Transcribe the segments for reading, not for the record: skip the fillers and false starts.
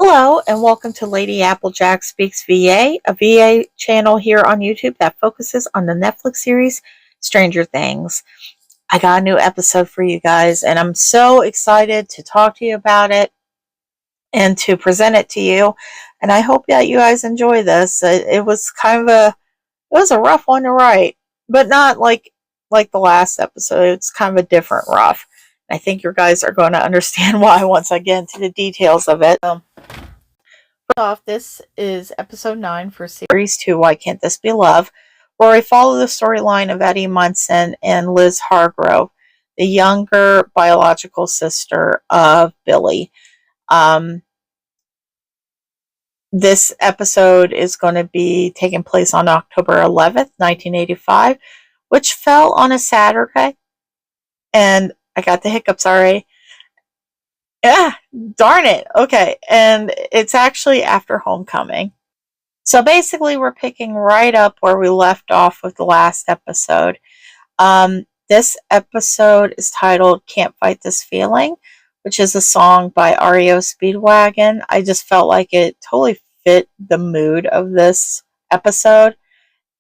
Hello and welcome to Lady Applejack Speaks VA, a VA channel here on YouTube that focuses on the Netflix series Stranger Things. I got a new episode for you guys and I'm so excited to talk to you about it and to present it to you. And I hope that you guys enjoy this. It was a rough one to write, but not like the last episode. It's kind of a different rough. I think you guys are going to understand why once I get into the details of it. First off, this is episode 9 for series 2, Why Can't This Be Love, where we follow the storyline of Eddie Munson and Lis Hargrove, the younger biological sister of Billy. This episode is going to be taking place on October 11th, 1985, which fell on a Saturday. And I got the hiccups already. Yeah, darn it. Okay, and it's actually after homecoming. So basically, we're picking right up where we left off with the last episode. This episode is titled Can't Fight This Feeling, which is a song by REO Speedwagon. I just felt like it totally fit the mood of this episode.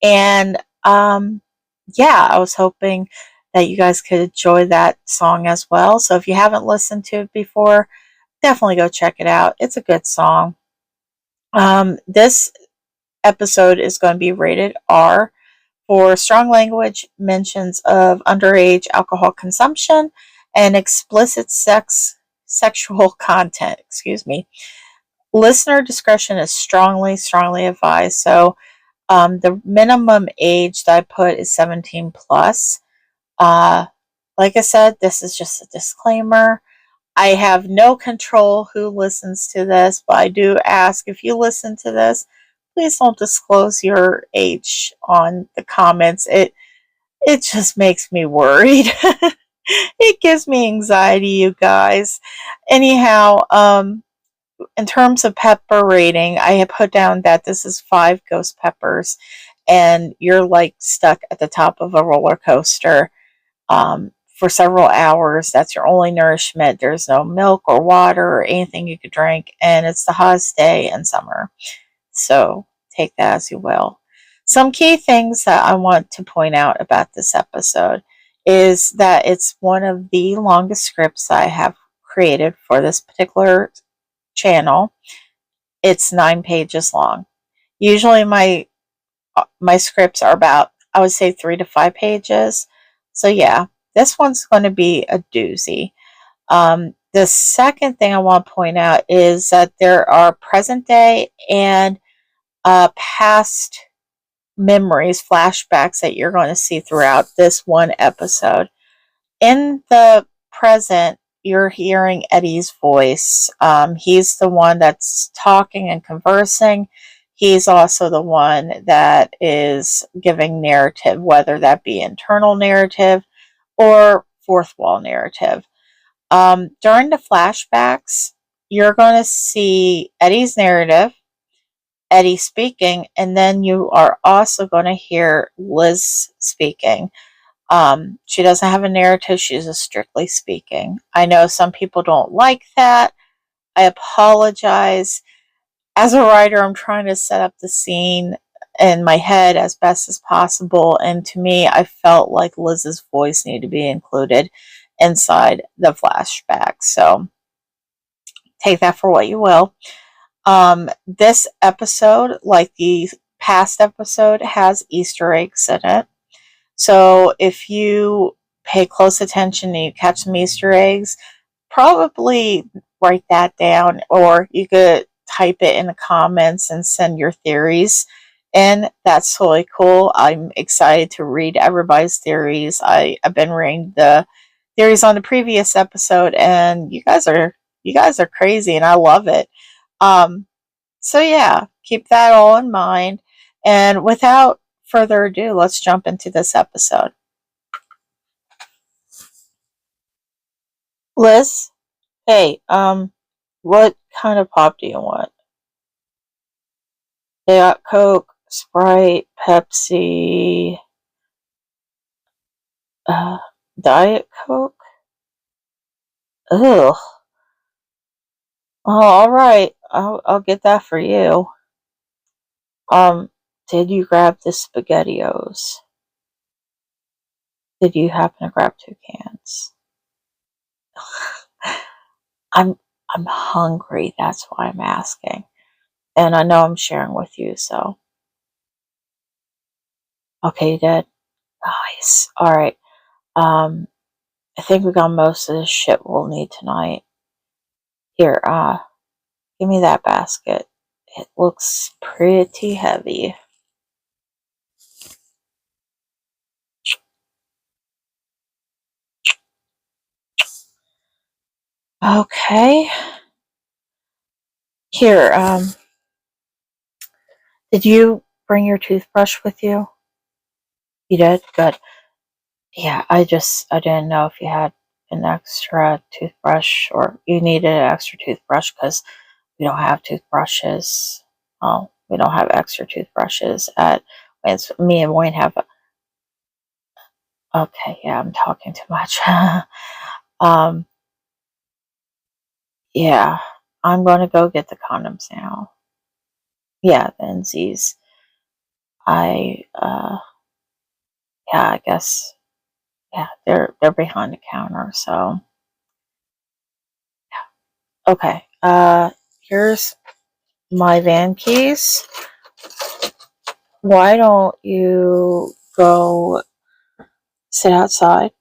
And yeah, I was hoping that you guys could enjoy that song as well. So if you haven't listened to it before, definitely go check it out. It's a good song. This episode is going to be rated R for strong language, mentions of underage alcohol consumption, and explicit sexual content. Excuse me. Listener discretion is strongly advised. So the minimum age that I put is 17 plus. Like I said, this is just a disclaimer. I have no control who listens to this, but I do ask if you listen to this, please don't disclose your age on the comments. It just makes me worried. It gives me anxiety, you guys. Anyhow, in terms of pepper rating, I have put down that this is 5 ghost peppers, and you're like stuck at the top of a roller coaster for several hours. That's your only nourishment. There's no milk or water or anything you could drink, and it's the hottest day in summer. So take that as you will. Some key things that I want to point out about this episode is that it's one of the longest scripts I have created for this particular channel. It's 9 pages long. Usually my scripts are about, I would say, 3 to 5 pages. So yeah, this one's going to be a doozy. The second thing I want to point out is that there are present day and past memories, flashbacks that you're going to see throughout this one episode. In the present, you're hearing Eddie's voice. He's the one that's talking and conversing. He's also the one that is giving narrative, whether that be internal narrative or fourth wall narrative. During the flashbacks, you're going to see Eddie's narrative, Eddie speaking, and then you are also going to hear Lis speaking. She doesn't have a narrative, she's just strictly speaking. I know some people don't like that. I apologize. As a writer, I'm trying to set up the scene in my head as best as possible, and to me, I felt like Liz's voice needed to be included inside the flashback. So take that for what you will. This episode, like the past episode, has Easter eggs in it. So if you pay close attention and you catch some Easter eggs, probably write that down, or you could type it in the comments and send your theories. And that's totally cool. I'm excited to read everybody's theories. I've been reading the theories on the previous episode, and you guys are crazy, and I love it. So yeah, keep that all in mind. And without further ado, let's jump into this episode. Lis, hey, what kind of pop do you want? They got Coke, Sprite, Pepsi, Diet Coke? Ugh. Oh, alright. I'll get that for you. Did you grab the SpaghettiOs? Did you happen to grab 2 cans? I'm hungry. That's why I'm asking, and I know I'm sharing with you. So, okay, you did. Nice. All right. I think we got most of the shit we'll need tonight. Here, give me that basket. It looks pretty heavy. Okay. Here, did you bring your toothbrush with you? You did? Good. Yeah, I didn't know if you had an extra toothbrush or you needed an extra toothbrush because we don't have toothbrushes. Oh, we don't have extra toothbrushes at, me and Wayne have, okay, yeah, I'm talking too much. um, yeah, I'm going to go get the condoms now. Yeah, the NZs. Yeah, I guess, yeah, they're behind the counter, so, yeah. Okay, here's my van keys. Why don't you go sit outside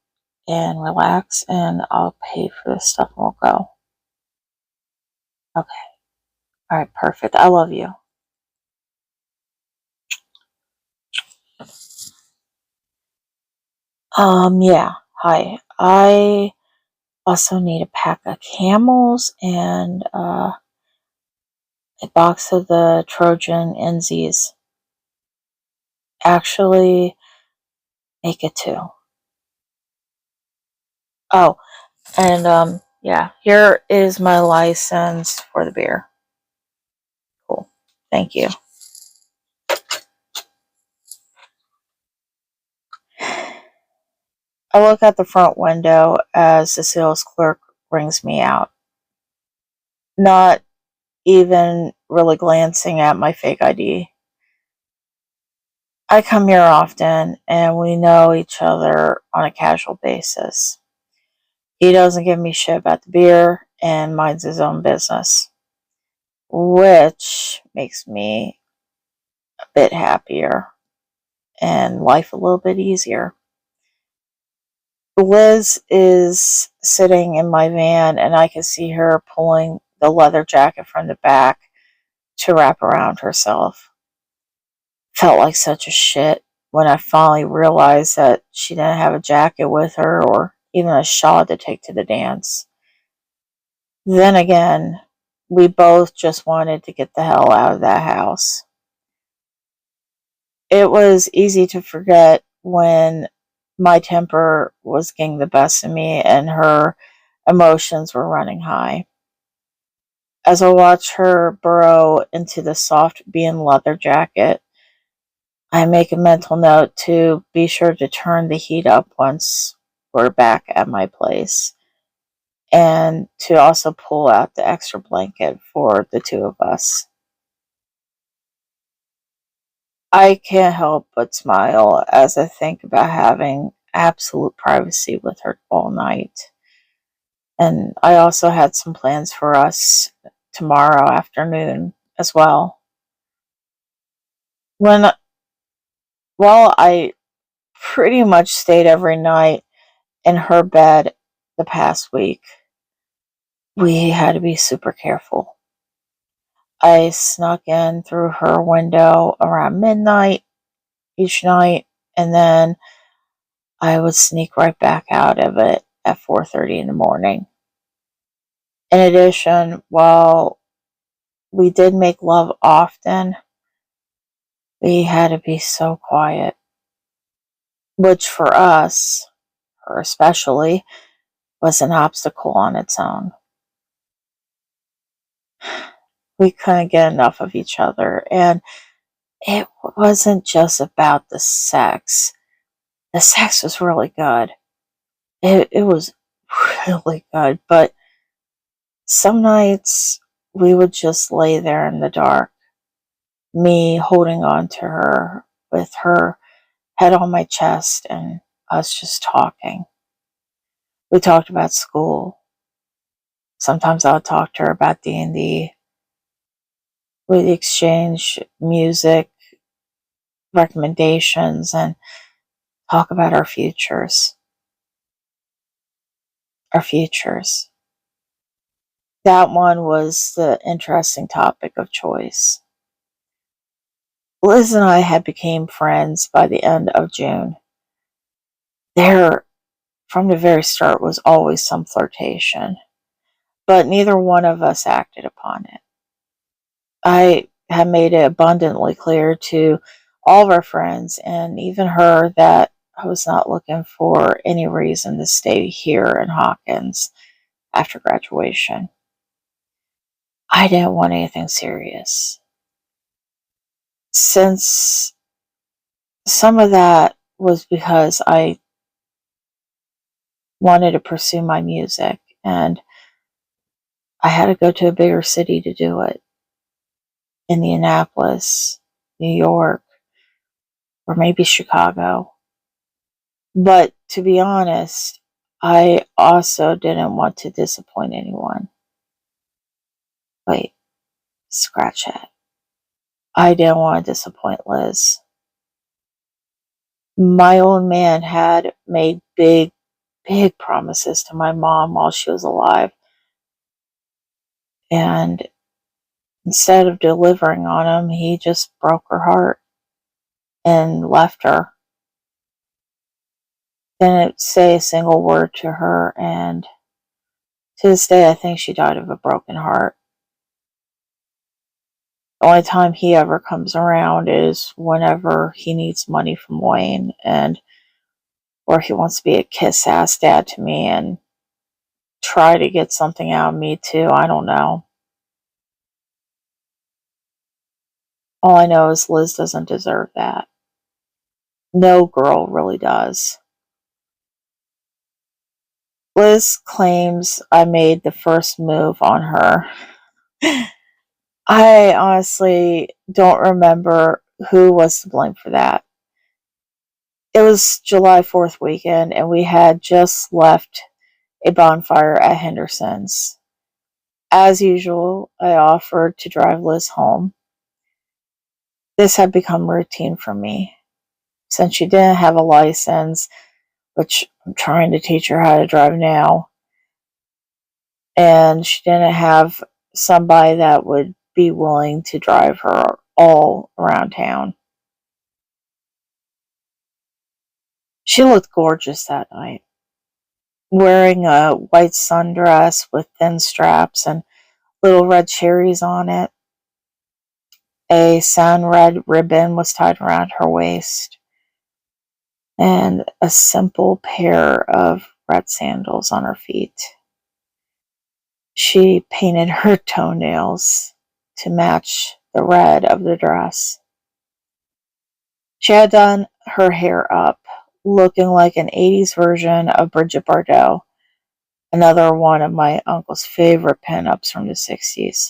and relax, and I'll pay for this stuff and we'll go. Okay. All right, perfect. I love you. Yeah. Hi. I also need a pack of Camels and a box of the Trojan NZs. Actually, make it 2. Oh, and yeah, here is my license for the beer. Cool. Thank you. I look out the front window as the sales clerk brings me out, not even really glancing at my fake ID. I come here often, and we know each other on a casual basis. He doesn't give me shit about the beer and minds his own business, which makes me a bit happier and life a little bit easier. Liz is sitting in my van, and I can see her pulling the leather jacket from the back to wrap around herself. Felt like such a shit when I finally realized that she didn't have a jacket with her or even a shawl to take to the dance. Then again, we both just wanted to get the hell out of that house. It was easy to forget when my temper was getting the best of me and her emotions were running high. As I watch her burrow into the soft bean leather jacket, I make a mental note to be sure to turn the heat up once we're back at my place, and to also pull out the extra blanket for the 2 of us. I can't help but smile as I think about having absolute privacy with her all night. And I also had some plans for us tomorrow afternoon as well. When While I pretty much stayed every night in her bed the past week, we had to be super careful. I snuck in through her window around midnight each night, and then I would sneak right back out of it at 4:30 in the morning. In addition, while we did make love often, we had to be so quiet, which for us, her especially, was an obstacle on its own. We couldn't get enough of each other, and it wasn't just about the sex. The sex was really good. It was really good, but some nights we would just lay there in the dark, me holding on to her with her head on my chest and us just talking. We talked about school. Sometimes I would talk to her about D&D. We'd exchange music, recommendations, and talk about our futures. Our futures. That one was the interesting topic of choice. Liz and I had become friends by the end of June. There, from the very start, was always some flirtation, but neither one of us acted upon it. I had made it abundantly clear to all of our friends, and even her, that I was not looking for any reason to stay here in Hawkins after graduation. I didn't want anything serious. Since some of that was because I wanted to pursue my music, and I had to go to a bigger city to do it. Indianapolis, New York, or maybe Chicago. But to be honest, I also didn't want to disappoint anyone. Wait, scratch that. I didn't want to disappoint Liz. My old man had made big promises to my mom while she was alive. And instead of delivering on them, he just broke her heart and left her. Didn't say a single word to her, and to this day I think she died of a broken heart. The only time he ever comes around is whenever he needs money from Wayne, and or he wants to be a kiss-ass dad to me and try to get something out of me too. I don't know. All I know is Liz doesn't deserve that. No girl really does. Liz claims I made the first move on her. I honestly don't remember who was to blame for that. It was July 4th weekend, and we had just left a bonfire at Henderson's. As usual, I offered to drive Liz home. This had become routine for me. Since she didn't have a license, which I'm trying to teach her how to drive now, and she didn't have somebody that would be willing to drive her all around town. She looked gorgeous that night, wearing a white sundress with thin straps and little red cherries on it. A sun red ribbon was tied around her waist, and a simple pair of red sandals on her feet. She painted her toenails to match the red of the dress. She had done her hair up, looking like an 80s version of Bridget Bardot, another one of my uncle's favorite pinups from the 60s.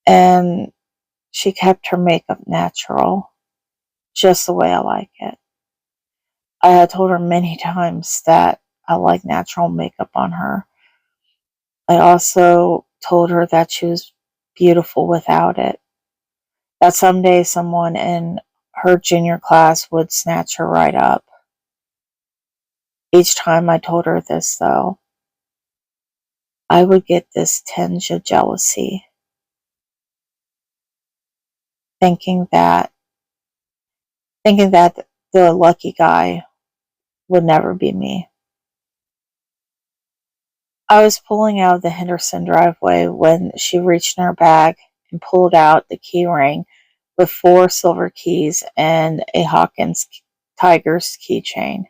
And she kept her makeup natural, just the way I like it. I had told her many times that I like natural makeup on her. I also told her that she was beautiful without it. That someday someone in her junior class would snatch her right up. Each time I told her this, though, I would get this tinge of jealousy, thinking that the lucky guy would never be me. I was pulling out of the Henderson driveway when she reached in her bag and pulled out the key ring with 4 silver keys and a Hawkins Tiger's keychain.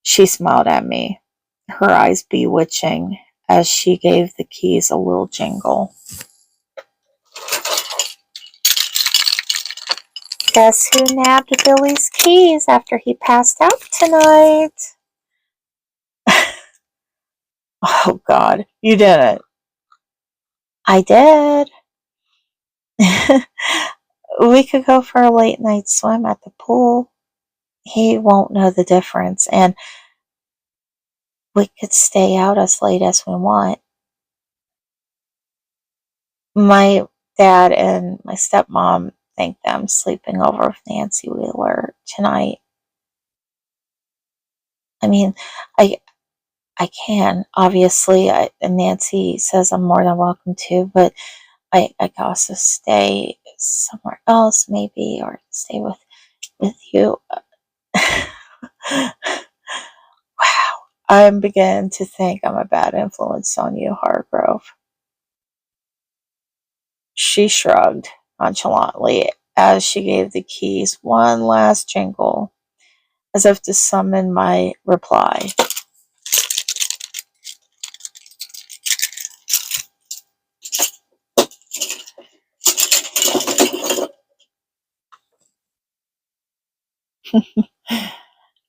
She smiled at me, her eyes bewitching, as she gave the keys a little jingle. Guess who nabbed Billy's keys after he passed out tonight? Oh, God, you didn't. I did. We could go for a late night swim at the pool. He won't know the difference, and we could stay out as late as we want. My dad and my stepmom think that I'm sleeping over with Nancy Wheeler tonight. I mean, I I can, obviously. And Nancy says I'm more than welcome to, but I can also stay somewhere else, maybe, or stay with you. Wow, I'm beginning to think I'm a bad influence on you, Hargrove. She shrugged nonchalantly as she gave the keys one last jingle, as if to summon my reply.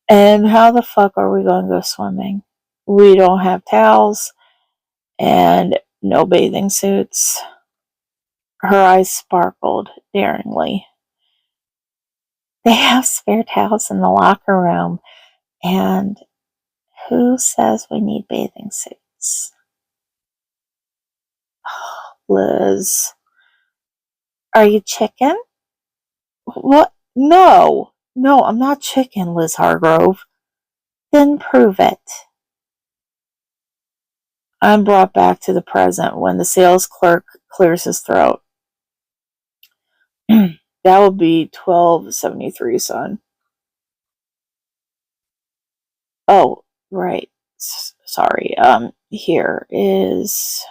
And how the fuck are we going to go swimming? We don't have towels and no bathing suits. Her eyes sparkled daringly. They have spare towels in the locker room, and who says we need bathing suits? Liz. Are you chicken? What? No. No, I'm not chicken, Lis Hargrove. Then prove it. I'm brought back to the present when the sales clerk clears his throat. That would be 1273, son. Oh, right. Sorry. Here is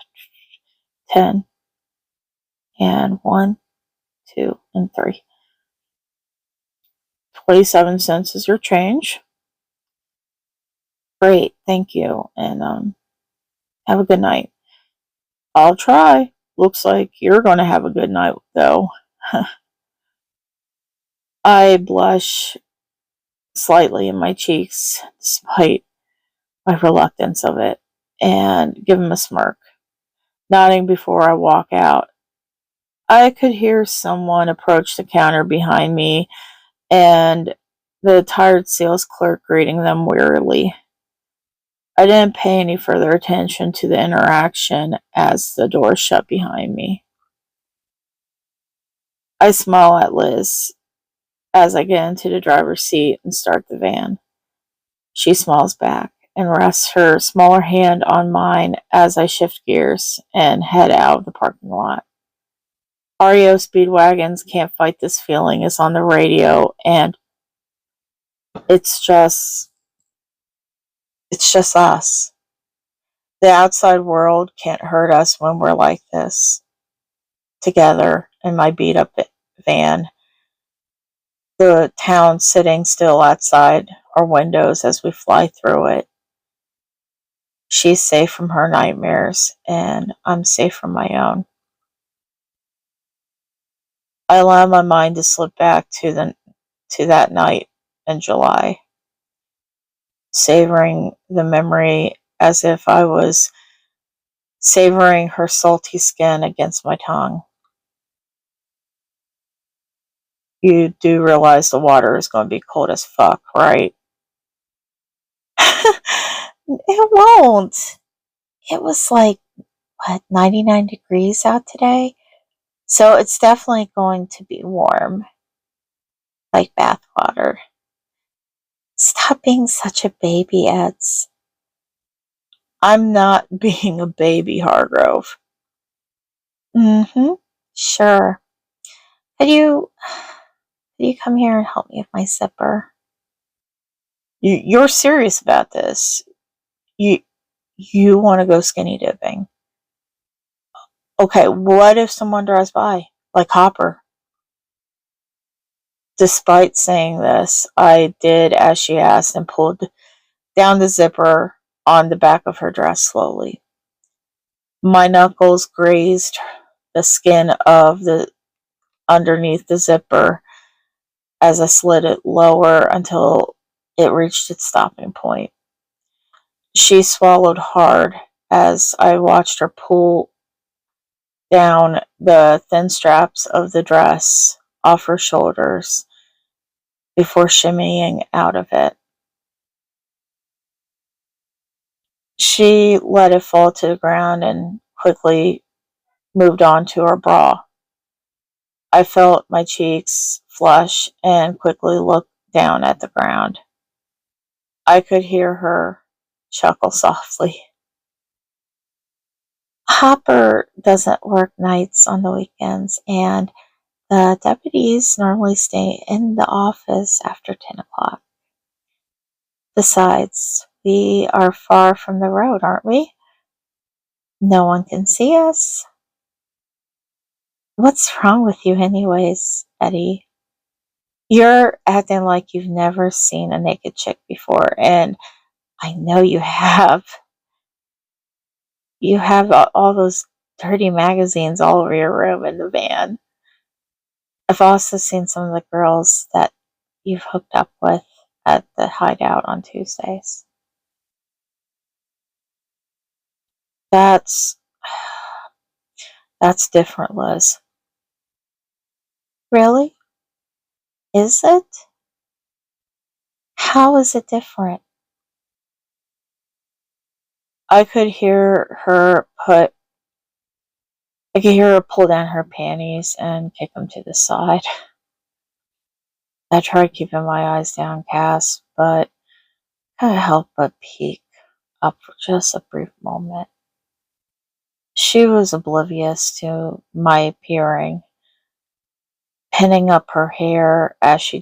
10 and 1, 2, and 3. 27 cents is your change. Great, thank you. And have a good night. I'll try. Looks like you're going to have a good night, though. I blush slightly in my cheeks, despite my reluctance of it, and give him a smirk, nodding before I walk out. I could hear someone approach the counter behind me, and the tired sales clerk greeting them wearily. I didn't pay any further attention to the interaction as the door shut behind me. I smile at Liz as I get into the driver's seat and start the van. She smiles back and rests her smaller hand on mine as I shift gears and head out of the parking lot. REO Speedwagons Can't Fight This Feeling is on the radio, and it's just us. The outside world can't hurt us when we're like this, together in my beat up van. The town sitting still outside our windows as we fly through it. She's safe from her nightmares, and I'm safe from my own. I allow my mind to slip back to that night in July, savoring the memory as if I was savoring her salty skin against my tongue. You do realize the water is going to be cold as fuck, right? It won't. It was like, 99 degrees out today? So it's definitely going to be warm, like bath water. Stop being such a baby, Eds. I'm not being a baby, Hargrove. Mm-hmm. Sure. Could you come here and help me with my zipper? You're serious about this. You want to go skinny dipping. Okay, what if someone drives by? Like Hopper. Despite saying this, I did as she asked and pulled down the zipper on the back of her dress slowly. My knuckles grazed the skin of the underneath the zipper as I slid it lower until it reached its stopping point. She swallowed hard as I watched her pull down the thin straps of the dress off her shoulders before shimmying out of it. She let it fall to the ground and quickly moved on to her bra. I felt my cheeks flush and quickly looked down at the ground. I could hear her chuckle softly. Hopper doesn't work nights on the weekends, and the deputies normally stay in the office after 10 o'clock. Besides, we are far from the road, aren't we? No one can see us. What's wrong with you anyways, Eddie? You're acting like you've never seen a naked chick before, and I know you have. You have all those dirty magazines all over your room in the van. I've also seen some of the girls that you've hooked up with at the hideout on Tuesdays. That's different, Liz. Really? Is it? How is it different? I could hear her pull down her panties and kick them to the side. I tried keeping my eyes downcast, but couldn't help but peek up for just a brief moment. She was oblivious to my peering, pinning up her hair as she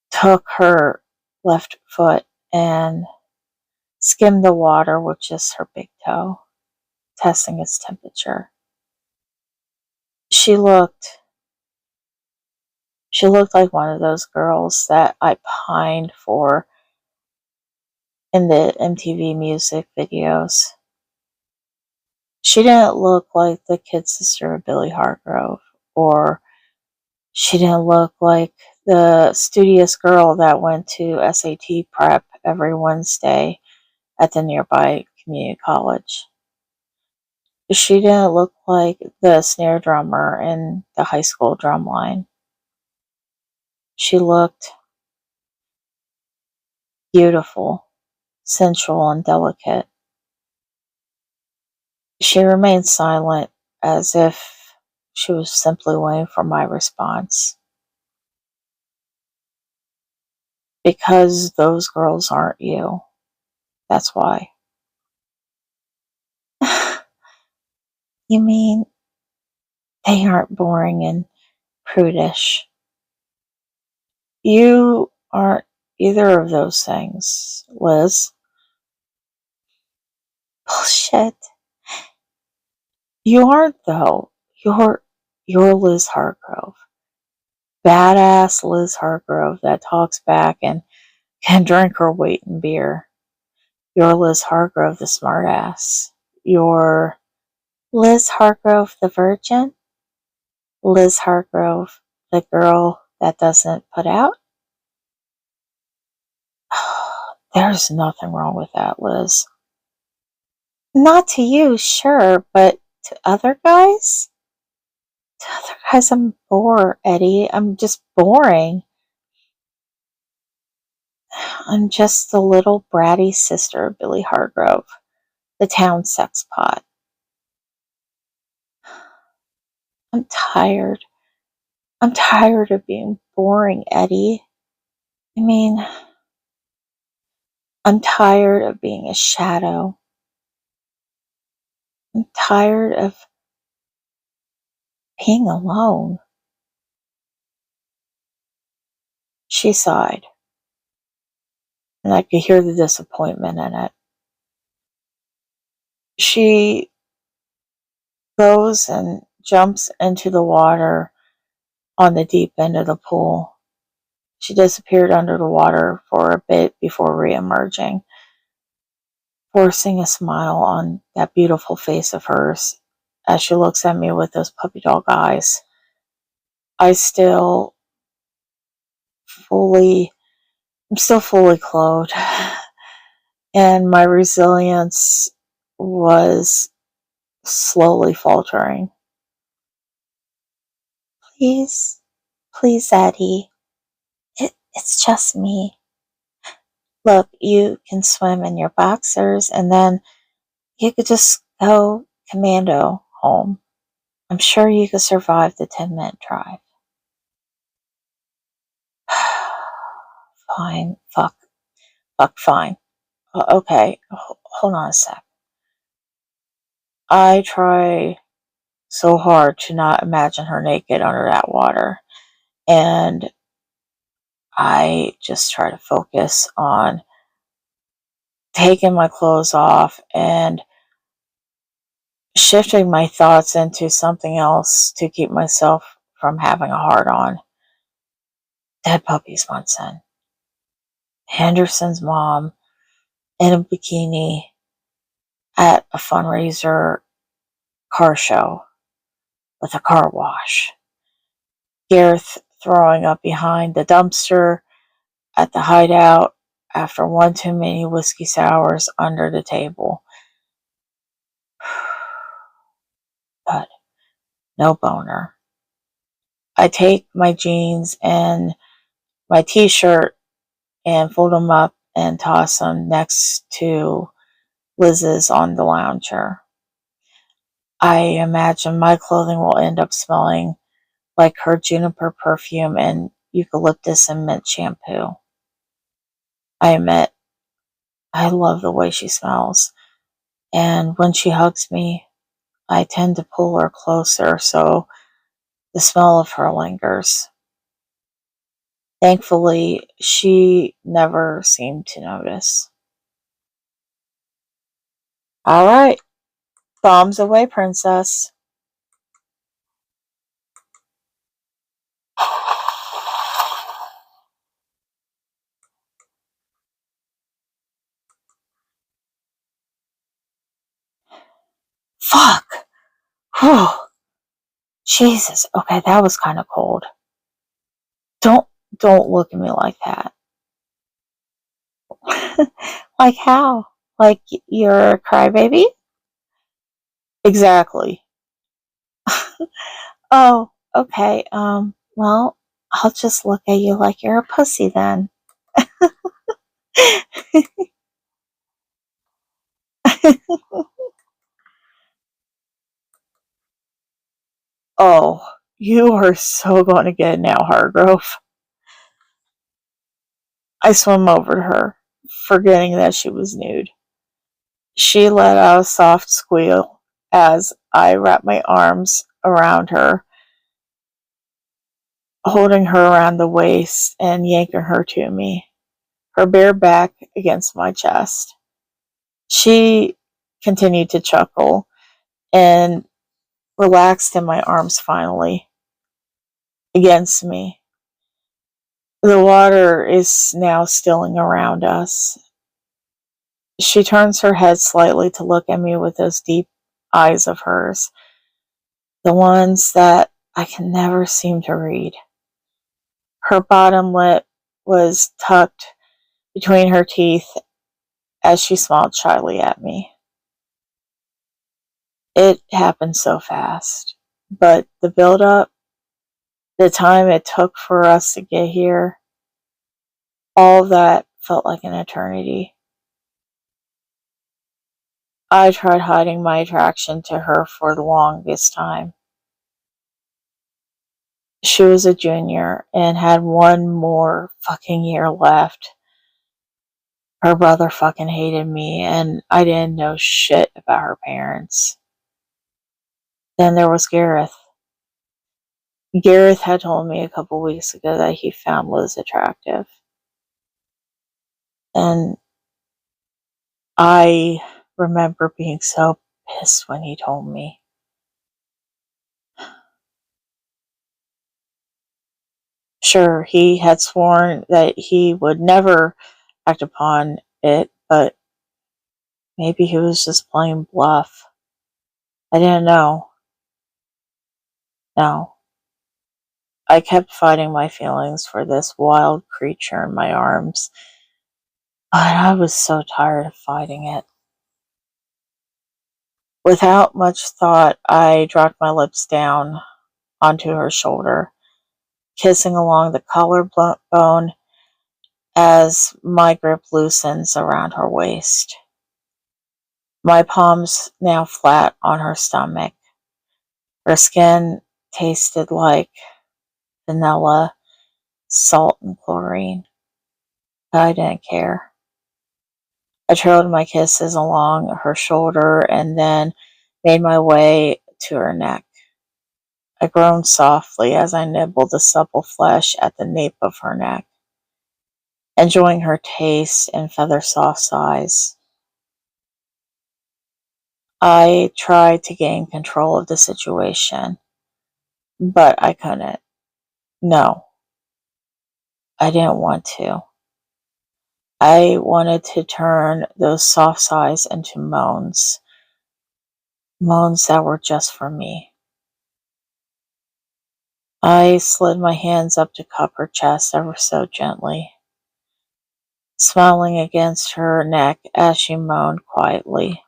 took her left foot and skimmed the water with just her big toe, testing its temperature. She looked like one of those girls that I pined for in the MTV music videos. She didn't look like the kid sister of Billy Hargrove, or she didn't look like the studious girl that went to SAT prep every Wednesday at the nearby community college. She didn't look like the snare drummer in the high school drum line. She looked beautiful, sensual, and delicate. She remained silent, as if she was simply waiting for my response. Because those girls aren't you. That's why. You mean they aren't boring and prudish? You aren't either of those things, Liz. Bullshit. You aren't, though. You're Lis Hargrove. Badass Lis Hargrove that talks back and can drink her weight in beer. You're Lis Hargrove, the smartass. You're Lis Hargrove, the virgin. Lis Hargrove, the girl that doesn't put out. There's nothing wrong with that, Liz. Not to you, sure, but to other guys? To other guys, I'm bored, Eddie. I'm just boring. I'm just the little bratty sister of Billy Hargrove, the town sex pot. I'm tired. I'm tired of being boring, Eddie. I mean, I'm tired of being a shadow. I'm tired of being alone. She sighed, and I could hear the disappointment in it. She goes and jumps into the water on the deep end of the pool. She disappeared under the water for a bit before re-emerging, forcing a smile on that beautiful face of hers as she looks at me with those puppy dog eyes. I'm still fully clothed. and my resilience was slowly faltering. Please, please, Eddie. It's just me. Look, you can swim in your boxers and then you could just go commando home. I'm sure you could survive the 10-minute drive. Fine. Fuck. Fuck, fine. Okay, hold on a sec. I try so hard to not imagine her naked under that water. And I just try to focus on taking my clothes off and shifting my thoughts into something else to keep myself from having a hard on. Dead puppies, Munson. Henderson's mom in a bikini at a fundraiser car show with a car wash. Gareth throwing up behind the dumpster at the hideout after one too many whiskey sours under the table. But no boner. I take my jeans and my t-shirt and fold them up and toss them next to Liz's on the lounger. I imagine my clothing will end up smelling like her juniper perfume and eucalyptus and mint shampoo. I admit, I love the way she smells, and when she hugs me, I tend to pull her closer so the smell of her lingers. Thankfully, she never seemed to notice. All right, bombs away, princess. Fuck. Whew. Jesus. Okay, that was kind of cold. Don't don't look at me like that. Like how? Like you're a crybaby? Exactly. Oh, okay. Well, I'll just look at you like you're a pussy then. Oh, you are so going to get it now, Hargrove. I swam over to her, forgetting that she was nude. She let out a soft squeal as I wrapped my arms around her, holding her around the waist and yanking her to me, her bare back against my chest. She continued to chuckle and relaxed in my arms finally, against me. The water is now stilling around us. She turns her head slightly to look at me with those deep eyes of hers, the ones that I can never seem to read. Her bottom lip was tucked between her teeth as she smiled shyly at me. It happened so fast, but the build up, the time it took for us to get here, all that felt like an eternity. I tried hiding my attraction to her for the longest time. She was a junior and had one more fucking year left. Her brother fucking hated me and I didn't know shit about her parents. Then there was Gareth. Gareth had told me a couple weeks ago that he found Liz attractive. And I remember being so pissed when he told me. Sure, he had sworn that he would never act upon it, but maybe he was just playing bluff. I didn't know. No. I kept fighting my feelings for this wild creature in my arms, But I was so tired of fighting it. Without much thought, I dropped my lips down onto her shoulder, kissing along the collarbone as my grip loosens around her waist. My palms now flat on her stomach. Her skin tasted like vanilla, salt, and chlorine. But I didn't care. I trailed my kisses along her shoulder and then made my way to her neck. I groaned softly as I nibbled the supple flesh at the nape of her neck, enjoying her taste and feather-soft sighs. I tried to gain control of the situation, but I couldn't. No, I didn't want to. I wanted to turn those soft sighs into moans, moans that were just for me. I slid my hands up to cup her chest ever so gently, smiling against her neck as she moaned quietly.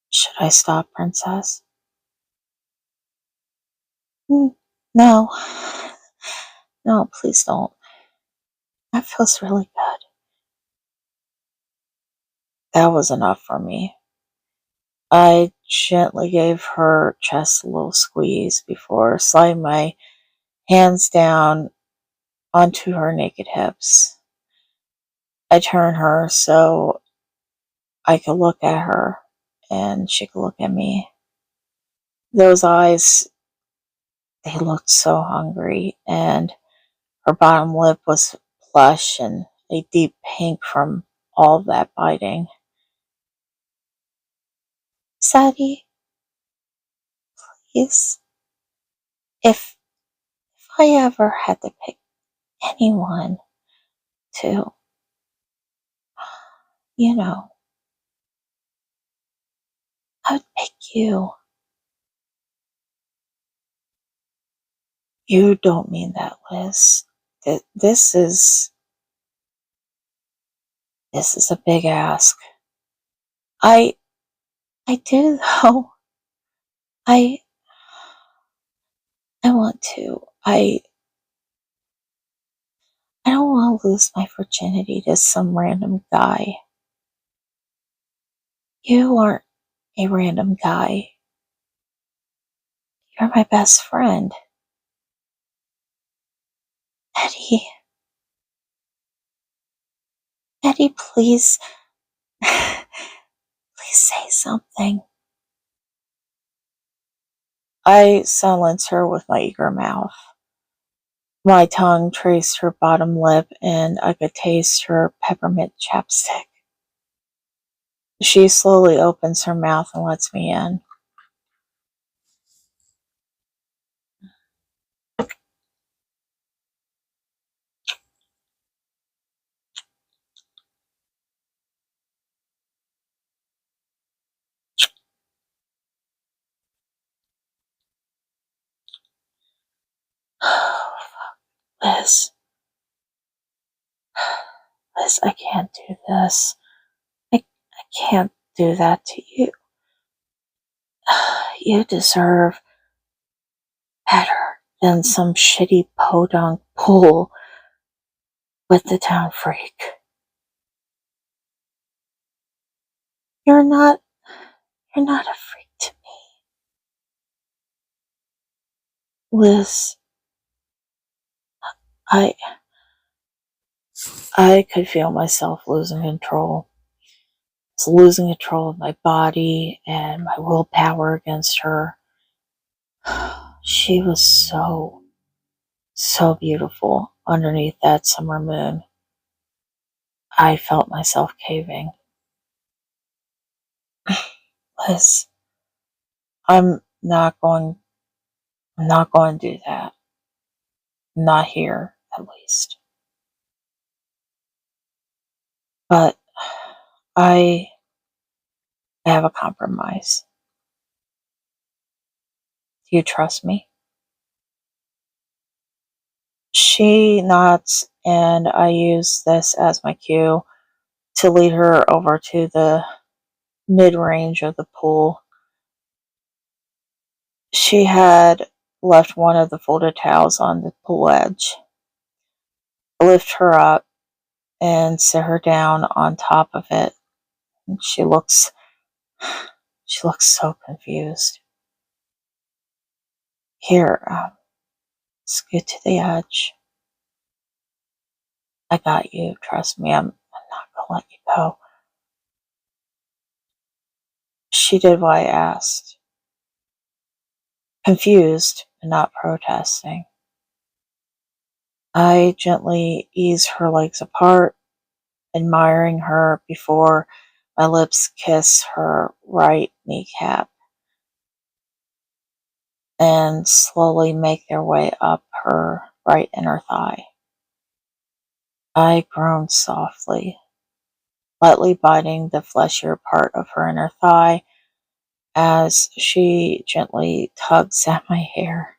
Should I stop, Princess? No. No, please don't. That feels really good. That was enough for me. I gently gave her chest a little squeeze before sliding my hands down onto her naked hips. I turned her so I could look at her and she could look at me. Those eyes, they looked so hungry, and her bottom lip was plush and a deep pink from all that biting. Sadie, please, if I ever had to pick anyone to, you know, I would pick you. You don't mean that, Liz. This is a big ask. I I do though. I I want to. I don't want to lose my virginity to some random guy. You aren't a random guy. You're my best friend. Eddie, Eddie, please, please say something. I silenced her with my eager mouth. My tongue traced her bottom lip, and I could taste her peppermint chapstick. She slowly opens her mouth and lets me in. Liz, Liz, I can't do this. I can't do that to you. You deserve better than some shitty podunk pool with the town freak. You're not, you're not a freak to me. Liz, I, I could feel myself losing control. I was losing control of my body and my willpower against her. She was so beautiful underneath that summer moon. I felt myself caving. Liz, I'm not going to do that. Not here, at least. But I have a compromise. Do you trust me? She nods, and I use this as my cue to lead her over to the mid-range of the pool. She had left one of the folded towels on the pool edge. I lift her up and sit her down on top of it. She looks so confused. Here, scoot to the edge. I got you. Trust me, I'm not gonna let you go. She did what I asked, confused and not protesting. I gently ease her legs apart, admiring her before my lips kiss her right kneecap and slowly make their way up her right inner thigh. I groaned softly, lightly biting the fleshier part of her inner thigh as she gently tugs at my hair.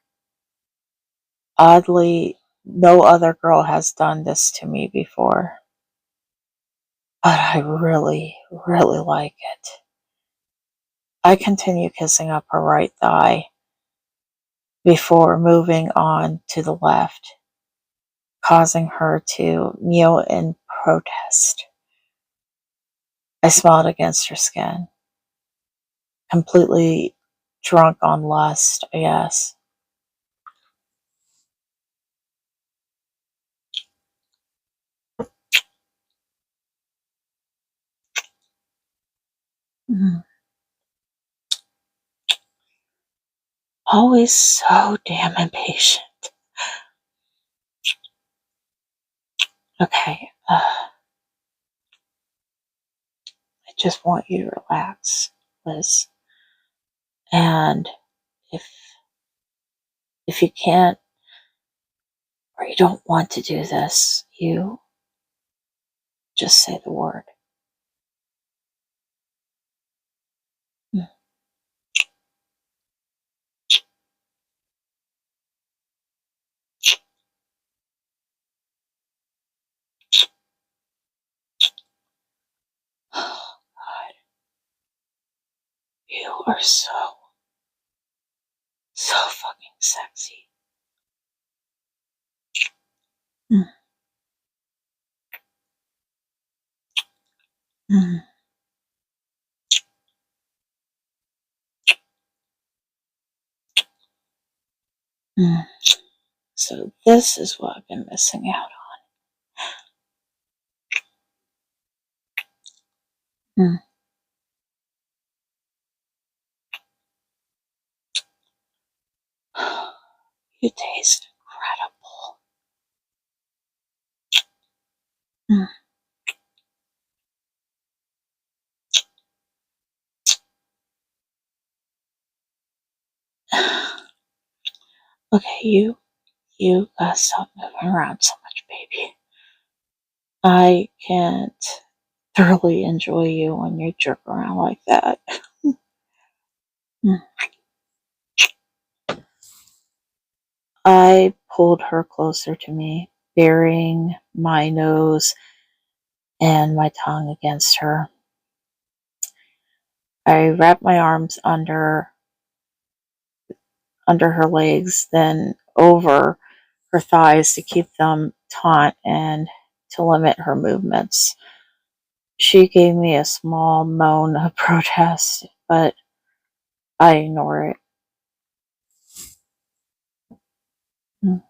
Oddly, no other girl has done this to me before, but I really, really like it. I continue kissing up her right thigh before moving on to the left, causing her to mew in protest. I smiled against her skin, completely drunk on lust, I guess. Always so damn impatient. Okay, I just want you to relax, Liz. And if you can't or you don't want to do this, you just say the word. Mm. Oh, God, you are so fucking sexy. Mm. Mm. Mm. So this is what I've been missing out on. Mm. You taste incredible. Mm. Okay, you gotta stop moving around so much, baby. I can't thoroughly enjoy you when you jerk around like that. Mm. I pulled her closer to me, burying my nose and my tongue against her. I wrapped my arms under her legs, then over her thighs to keep them taut and to limit her movements. She gave me a small moan of protest, but I ignore it. Mm.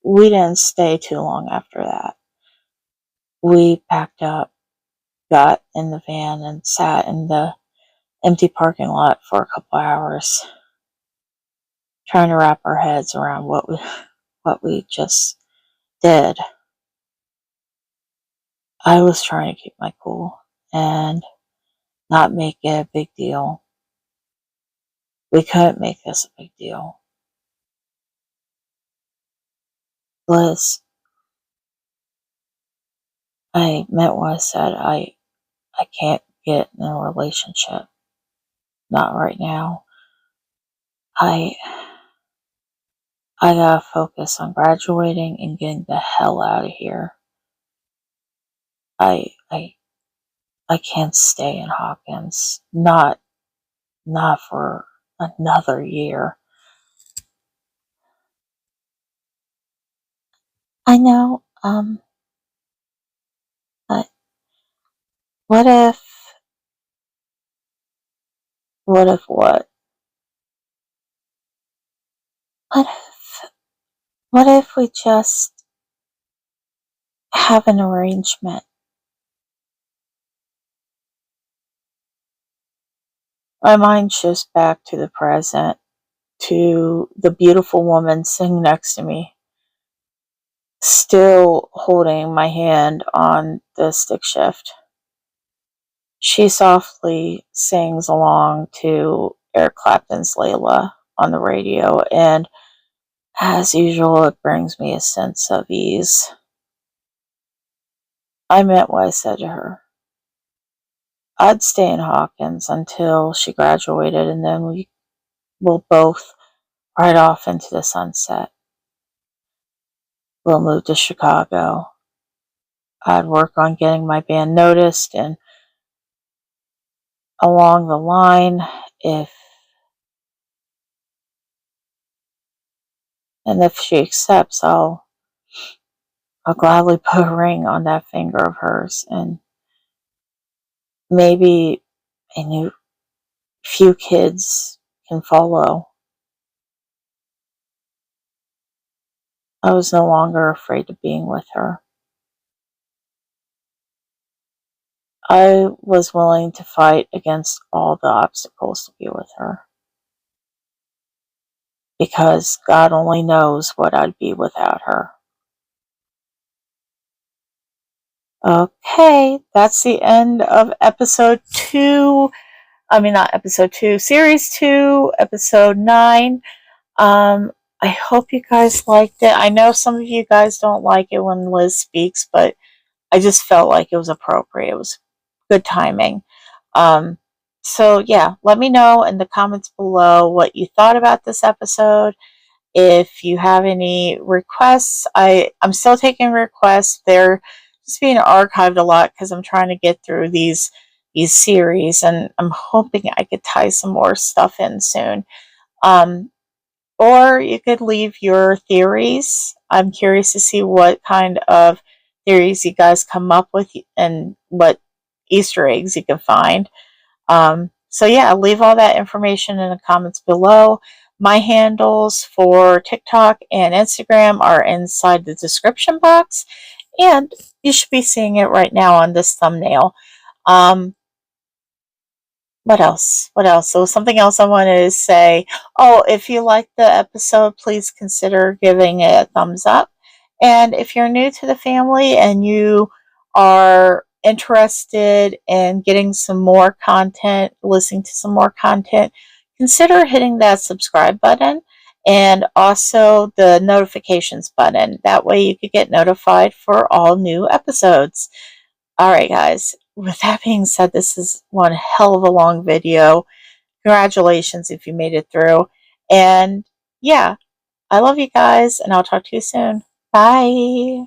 We didn't stay too long after that. We packed up, got in the van, and sat in the empty parking lot for a couple hours, trying to wrap our heads around what we just did. I was trying to keep my cool, and not make it a big deal. We couldn't make this a big deal. Liz, I meant what I said. I can't get in a relationship. Not right now. I gotta focus on graduating and getting the hell out of here. I can't stay in Hawkins. Not for another year. I know, but what if what? What if we just have an arrangement? My mind shifts back to the present, to the beautiful woman sitting next to me, still holding my hand on the stick shift. She softly sings along to Eric Clapton's Layla on the radio, and as usual, it brings me a sense of ease. I meant what I said to her. I'd stay in Hawkins until she graduated, and then we will both ride off into the sunset. We'll move to Chicago. I'd work on getting my band noticed, and along the line, if she accepts, I'll gladly put a ring on that finger of hers, and maybe a few kids can follow. I was no longer afraid of being with her. I was willing to fight against all the obstacles to be with her, because God only knows what I'd be without her. Okay, that's the end of episode 2. I mean, not episode 2, series 2, episode 9. I hope you guys liked it. I know some of you guys don't like it when Liz speaks, but I just felt like it was appropriate. It was good timing. So yeah, let me know in the comments below what you thought about this episode. If you have any requests, I'm still taking requests. They're just being archived a lot because I'm trying to get through these series, and I'm hoping I could tie some more stuff in soon. Or you could leave your theories. I'm curious to see what kind of theories you guys come up with and what Easter eggs you can find. So yeah, leave all that information in the comments below. My handles for TikTok and Instagram are inside the description box, and you should be seeing it right now on this thumbnail. What else? So something else I wanted to say. Oh, if you liked the episode, please consider giving it a thumbs up. And if you're new to the family and you are interested in getting some more content, listening to some more content, consider hitting that subscribe button and also the notifications button. That way you could get notified for all new episodes. All right, guys. With that being said, this is one hell of a long video. Congratulations if you made it through. And yeah, I love you guys, and I'll talk to you soon. Bye.